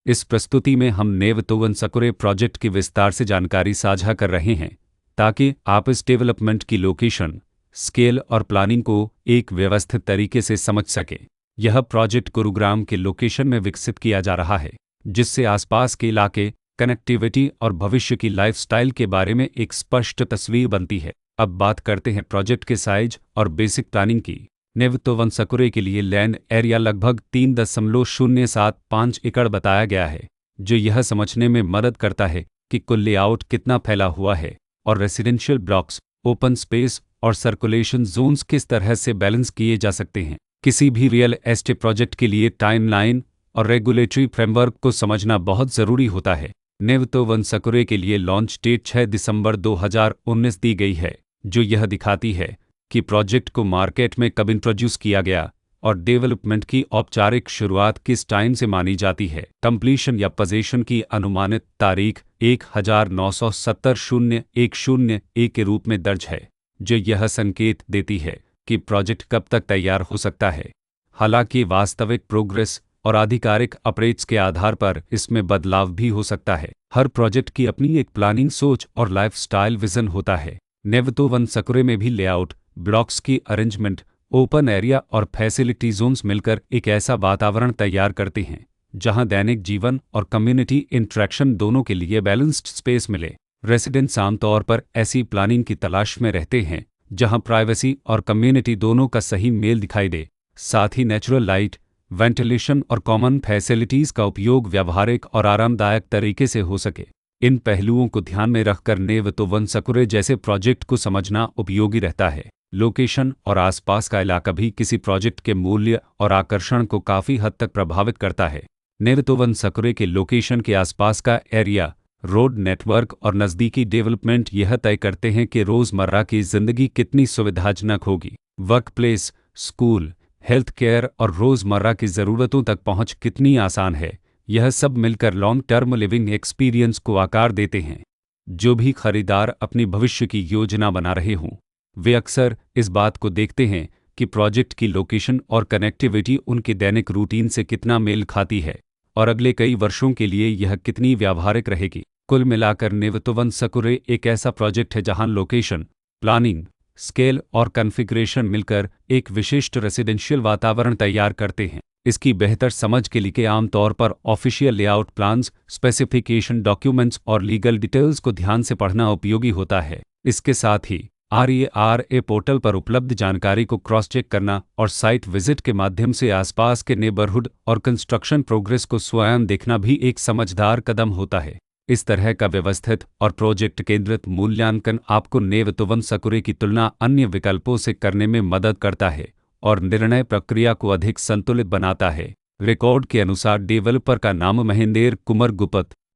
इस प्रस्तुति में हम नेवतोवन सकुरे प्रोजेक्ट की विस्तार से जानकारी साझा कर रहे हैं ताकि आप इस डेवलपमेंट की लोकेशन, स्केल और प्लानिंग को एक व्यवस्थित तरीके से समझ सकें। यह प्रोजेक्ट गुरुग्राम के लोकेशन में विकसित किया जा रहा है, जिससे आसपास के इलाके, कनेक्टिविटी और भविष्य की लाइफस्टाइल के बारे में एक स्पष्ट तस्वीर बनती है। अब बात करते हैं प्रोजेक्ट के साइज और बेसिक प्लानिंग की। नेवतोवन सकुरे के लिए लैंड एरिया लगभग 3.075 एकड़ बताया गया है, जो यह समझने में मदद करता है कि कुल लेआउट कितना फैला हुआ है और रेसिडेंशियल ब्लॉक्स, ओपन स्पेस और सर्कुलेशन जोन्स किस तरह से बैलेंस किए जा सकते हैं। किसी भी रियल एस्टेट प्रोजेक्ट के लिए टाइमलाइन और रेगुलेटरी फ्रेमवर्क को समझना बहुत ज़रूरी होता है। नेवतोवन सकुरे के लिए लॉन्च डेट 6 दिसंबर 2019 दी गई है, जो यह दिखाती है कि प्रोजेक्ट को मार्केट में कब इंट्रोड्यूस किया गया और डेवलपमेंट की औपचारिक शुरुआत किस टाइम से मानी जाती है। कंप्लीशन या पोजीशन की अनुमानित तारीख 1970-01-01 के रूप में दर्ज है, जो यह संकेत देती है कि प्रोजेक्ट कब तक तैयार हो सकता है। हालांकि वास्तविक प्रोग्रेस और आधिकारिक अपडेट्स के आधार पर इसमें बदलाव भी हो सकता है। हर प्रोजेक्ट की अपनी एक प्लानिंग सोच और लाइफस्टाइल विजन होता है। नेवतोवन सकुरे में भी लेआउट, ब्लॉक्स की अरेंजमेंट, ओपन एरिया और फैसिलिटी जोन्स मिलकर एक ऐसा वातावरण तैयार करते हैं जहां दैनिक जीवन और कम्युनिटी इंटरेक्शन दोनों के लिए बैलेंस्ड स्पेस मिले। रेसिडेंट्स आमतौर पर ऐसी प्लानिंग की तलाश में रहते हैं जहां प्राइवेसी और कम्युनिटी दोनों का सही मेल दिखाई दे। साथ ही नेचुरल लाइट, वेंटिलेशन और कॉमन फैसिलिटीज़ का उपयोग व्यावहारिक और आरामदायक तरीके से हो सके। इन पहलुओं को ध्यान में रखकर नेवतोवन सकुरे जैसे प्रोजेक्ट को समझना उपयोगी रहता है। लोकेशन और आसपास का इलाका भी किसी प्रोजेक्ट के मूल्य और आकर्षण को काफ़ी हद तक प्रभावित करता है। नेवतोवन सकुरे के लोकेशन के आसपास का एरिया, रोड नेटवर्क और नज़दीकी डेवलपमेंट यह तय करते हैं कि रोज़मर्रा की ज़िंदगी कितनी सुविधाजनक होगी। Work place, school, health care और रोज़मर्रा की ज़रूरतों तक पहुँच कितनी आसान है। यह सब मिलकर लॉन्ग टर्म लिविंग एक्सपीरियंस को आकार देते हैं। जो भी खरीदार अपनी भविष्य की योजना बना रहे हों, वे अक्सर इस बात को देखते हैं कि प्रोजेक्ट की लोकेशन और कनेक्टिविटी उनके दैनिक रूटीन से कितना मेल खाती है और अगले कई वर्षों के लिए यह कितनी व्यावहारिक रहेगी। कुल मिलाकर नेवतोवन सकुरे एक ऐसा प्रोजेक्ट है जहां लोकेशन, प्लानिंग, स्केल और कॉन्फ़िगरेशन मिलकर एक विशिष्ट रेसिडेंशियल वातावरण तैयार करते हैं। इसकी बेहतर समझ के लिए आमतौर पर official layout plans, specification documents और लीगल डिटेल्स को ध्यान से पढ़ना उपयोगी होता है। इसके साथ ही RERA पोर्टल पर उपलब्ध जानकारी को क्रॉस चेक करना और साइट विजिट के माध्यम से आसपास के नेबरहुड और कंस्ट्रक्शन प्रोग्रेस को स्वयं देखना भी एक समझदार कदम होता है। इस तरह का व्यवस्थित और प्रोजेक्ट केंद्रित मूल्यांकन आपको नेवतोवन सकुरे की तुलना अन्य विकल्पों से करने में मदद करता है और निर्णय प्रक्रिया को अधिक संतुलित बनाता है। रिकॉर्ड के अनुसार डेवलपर का नाम महेंद्र कुमार गुप्ता